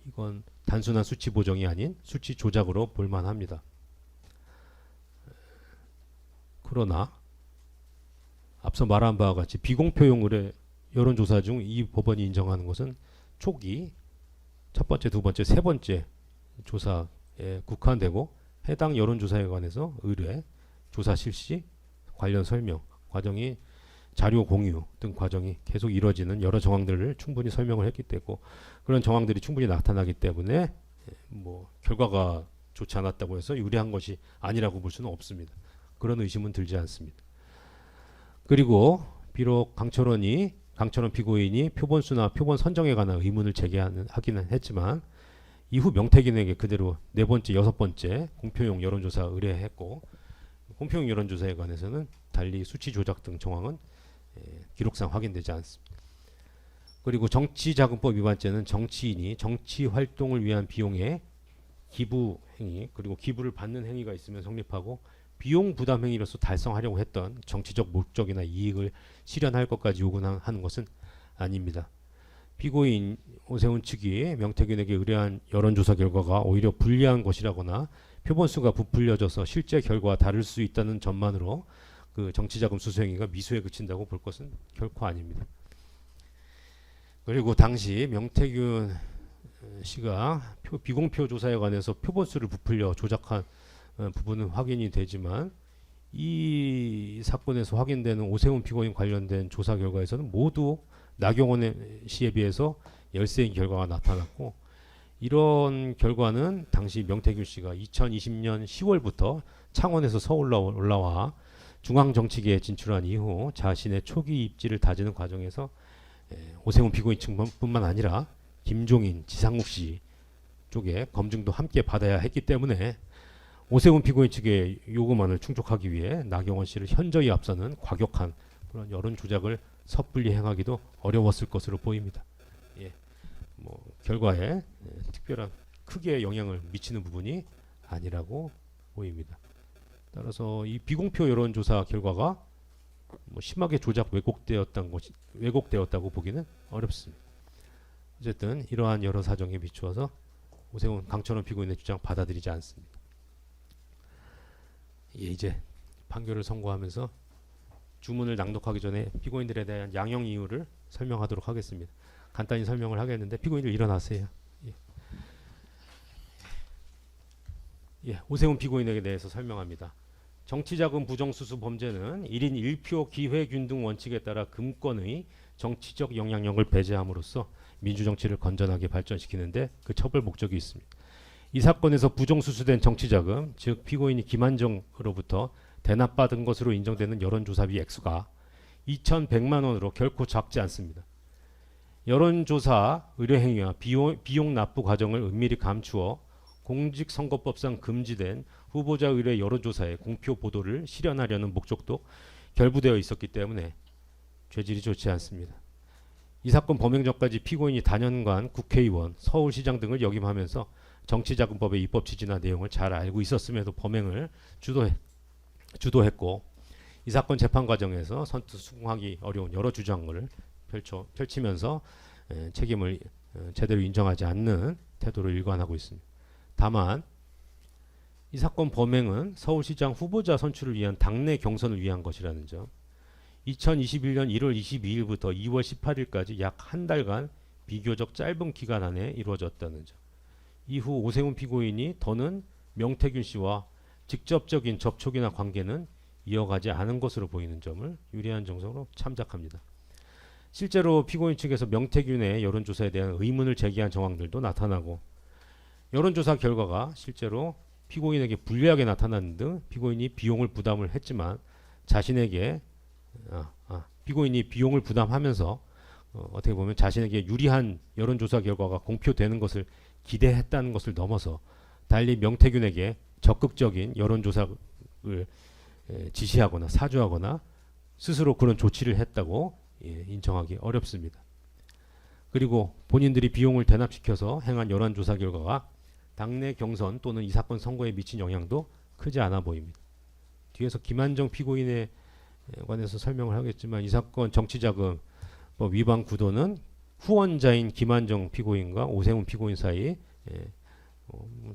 이건 단순한 수치 보정이 아닌 수치 조작으로 볼만합니다. 그러나 앞서 말한 바와 같이 비공표용 의뢰 여론조사 중 이 법원이 인정하는 것은 초기 첫 번째, 두 번째, 세 번째 조사에 국한되고 해당 여론조사에 관해서 의뢰, 조사 실시, 관련 설명, 과정이 자료 공유 등 과정이 계속 이루어지는 여러 정황들을 충분히 설명을 했기 때문에 그런 정황들이 충분히 나타나기 때문에 뭐 결과가 좋지 않았다고 해서 유리한 것이 아니라고 볼 수는 없습니다. 그런 의심은 들지 않습니다. 그리고 비록 강철원 피고인이 표본수나 표본 선정에 관한 의문을 제기하기는 했지만 이후 명태균에게 그대로 네 번째, 여섯 번째 공표용 여론조사 의뢰했고 공표용 여론조사에 관해서는 달리 수치 조작 등 정황은 기록상 확인되지 않습니다. 그리고 정치자금법 위반죄는 정치인이 정치 활동을 위한 비용에 기부 행위 그리고 기부를 받는 행위가 있으면 성립하고 비용 부담 행위로서 달성하려고 했던 정치적 목적이나 이익을 실현할 것까지 요구하는 것은 아닙니다. 피고인 오세훈 측이 명태균에게 의뢰한 여론조사 결과가 오히려 불리한 것이라거나 표본수가 부풀려져서 실제 결과와 다를 수 있다는 점만으로 그 정치자금 수수행위가 미수에 그친다고 볼 것은 결코 아닙니다. 그리고 당시 명태균 씨가 비공표 조사에 관해서 표본수를 부풀려 조작한 부분은 확인이 되지만 이 사건에서 확인되는 오세훈 피고인 관련된 조사 결과에서는 모두 나경원 씨에 비해서 열세인 결과가 나타났고 이런 결과는 당시 명태균 씨가 2020년 10월부터 창원에서 서울로 올라와 중앙정치계에 진출한 이후 자신의 초기 입지를 다지는 과정에서 오세훈 피고인 측뿐만 아니라 김종인, 지상욱 씨 쪽에 검증도 함께 받아야 했기 때문에 오세훈 피고인 측의 요구만을 충족하기 위해 나경원 씨를 현저히 앞서는 과격한 그런 여론 조작을 섣불리 행하기도 어려웠을 것으로 보입니다. 뭐 결과에 특별한 크게 영향을 미치는 부분이 아니라고 보입니다. 따라서 이 비공표 여론조사 결과가 뭐 심하게 조작 왜곡되었다고 보기는 어렵습니다. 어쨌든 이러한 여러 사정에 비추어서 오세훈 강철원 피고인의 주장 받아들이지 않습니다. 이제 판결을 선고하면서 주문을 낭독하기 전에 피고인들에 대한 양형 이유를 설명하도록 하겠습니다. 간단히 설명을 하겠는데 피고인들 일어나세요. 오세훈 피고인에게 대해서 설명합니다. 정치자금 부정수수 범죄는 1인 1표 기회균등 원칙에 따라 금권의 정치적 영향력을 배제함으로써 민주정치를 건전하게 발전시키는데 그 처벌 목적이 있습니다. 이 사건에서 부정수수된 정치자금, 즉 피고인이 김한정으로부터 대납받은 것으로 인정되는 여론조사비 액수가 2,100만 원으로 결코 작지 않습니다. 여론조사 의뢰행위와 비용 납부 과정을 은밀히 감추어 공직선거법상 금지된 후보자 의뢰 여론조사의 공표 보도를 실현하려는 목적도 결부되어 있었기 때문에 죄질이 좋지 않습니다. 이 사건 범행 전까지 피고인이 단연간 국회의원, 서울시장 등을 역임하면서 정치자금법의 입법 취지나 내용을 잘 알고 있었음에도 범행을 주도했고 이 사건 재판 과정에서 선뜻 수긍하기 어려운 여러 주장을 펼치면서 책임을 제대로 인정하지 않는 태도를 일관하고 있습니다. 다만 이 사건 범행은 서울시장 후보자 선출을 위한 당내 경선을 위한 것이라는 점, 2021년 1월 22일부터 2월 18일까지 약 한 달간 비교적 짧은 기간 안에 이루어졌다는 점, 이후 오세훈 피고인이 더는 명태균 씨와 직접적인 접촉이나 관계는 이어가지 않은 것으로 보이는 점을 유리한 정성으로 참작합니다. 실제로 피고인 측에서 명태균의 여론조사에 대한 의문을 제기한 정황들도 나타나고 여론조사 결과가 실제로 피고인에게 불리하게 나타나는 등 피고인이 비용을 부담을 했지만 자신에게 피고인이 비용을 부담하면서 어떻게 보면 자신에게 유리한 여론조사 결과가 공표되는 것을 기대했다는 것을 넘어서 달리 명태균에게 적극적인 여론조사를 지시하거나 사주하거나 스스로 그런 조치를 했다고 인정하기 어렵습니다. 그리고 본인들이 비용을 대납시켜서 행한 여론조사 결과가 당내 경선 또는 이 사건 선거에 미친 영향도 크지 않아 보입니다. 뒤에서 김한정 피고인에 관해서 설명을 하겠지만 이 사건 정치자금법 위반 구도는 후원자인 김한정 피고인과 오세훈 피고인 사이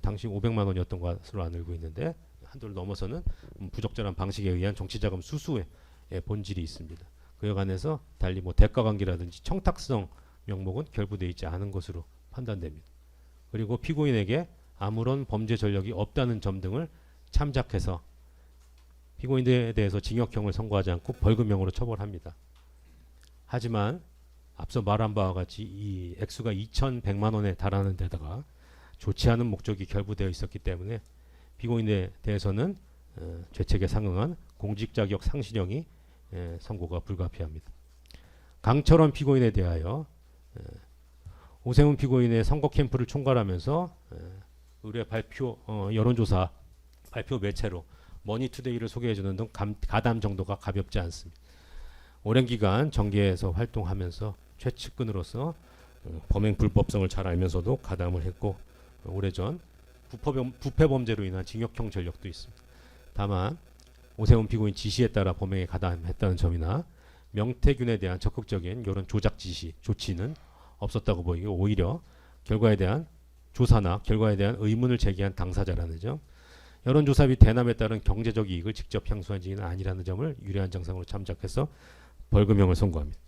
당시 500만 원이었던 것으로 알고 있는데 한도를 넘어서는 부적절한 방식에 의한 정치자금 수수의 본질이 있습니다. 그에 관해서 달리 뭐 대가관계라든지 청탁성 명목은 결부되어 있지 않은 것으로 판단됩니다. 그리고 피고인에게 아무런 범죄 전력이 없다는 점 등을 참작해서 피고인에 대해서 징역형을 선고하지 않고 벌금형으로 처벌합니다. 하지만 앞서 말한 바와 같이 이 액수가 2,100만 원에 달하는 데다가 좋지 않은 목적이 결부되어 있었기 때문에 피고인에 대해서는 죄책에 상응한 공직자격 상실형이 선고가 불가피합니다. 강철원 피고인에 대하여 오세훈 피고인의 선거 캠프를 총괄하면서 의뢰 발표 여론조사 발표 매체로 머니투데이를 소개해주는 등 가담 정도가 가볍지 않습니다. 오랜 기간 정계에서 활동하면서 최측근으로서 범행 불법성을 잘 알면서도 가담을 했고 오래전 부패 범죄로 인한 징역형 전력도 있습니다. 다만 오세훈 피고인 지시에 따라 범행에 가담했다는 점이나 명태균에 대한 적극적인 여론 조작 지시 조치는 없었다고 보이고 오히려 결과에 대한 조사나 결과에 대한 의문을 제기한 당사자라는 점, 여론조사 및 대남에 따른 경제적 이익을 직접 향수한 증인은 아니라는 점을 유리한 정상으로 참작해서 벌금형을 선고합니다.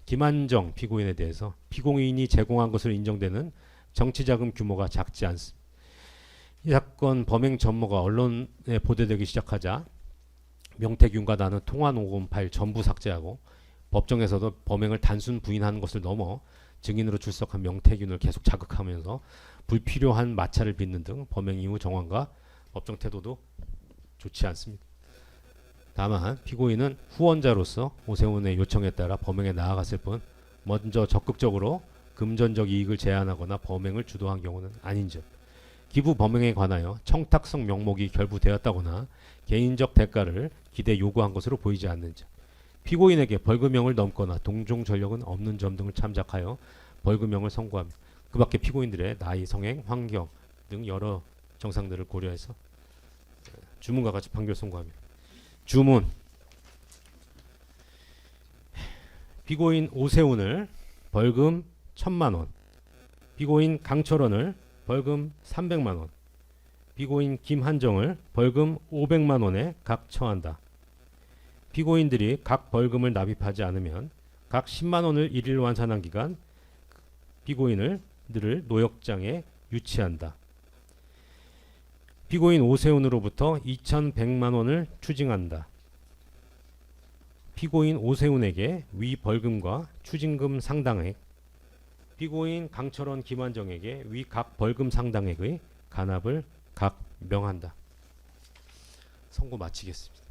김한정 피고인에 대해서 피고인이 제공한 것으로 인정되는 정치자금 규모가 작지 않습니다. 이 사건 범행 전모가 언론에 보도되기 시작하자 명태균과 나는 통화 녹음 파일 전부 삭제하고 법정에서도 범행을 단순 부인하는 것을 넘어 증인으로 출석한 명태균을 계속 자극하면서 불필요한 마찰을 빚는 등 범행 이후 정황과 법정 태도도 좋지 않습니다. 다만 피고인은 후원자로서 오세훈의 요청에 따라 범행에 나아갔을 뿐 먼저 적극적으로 금전적 이익을 제한하거나 범행을 주도한 경우는 아닌 점, 기부 범행에 관하여 청탁성 명목이 결부되었다거나 개인적 대가를 기대 요구한 것으로 보이지 않는 점, 피고인에게 벌금형을 넘거나 동종 전력은 없는 점 등을 참작하여 벌금형을 선고합니다. 그 밖에 피고인들의 나이, 성행, 환경 등 여러 정상들을 고려해서 주문과 같이 판결 선고합니다. 주문. 피고인 오세훈을 벌금 1,000만 원, 피고인 강철원을 벌금 300만 원, 피고인 김한정을 벌금 500만 원에 각 처한다. 피고인들이 각 벌금을 납입하지 않으면 각 10만 원을 일일 완산한 기간 피고인을 노역장에 유치한다. 피고인 오세훈으로부터 2,100만 원을 추징한다. 피고인 오세훈에게 위 벌금과 추징금 상당액, 피고인 강철원 김한정에게 위 각 벌금 상당액의 간합을 각 명한다. 선고 마치겠습니다.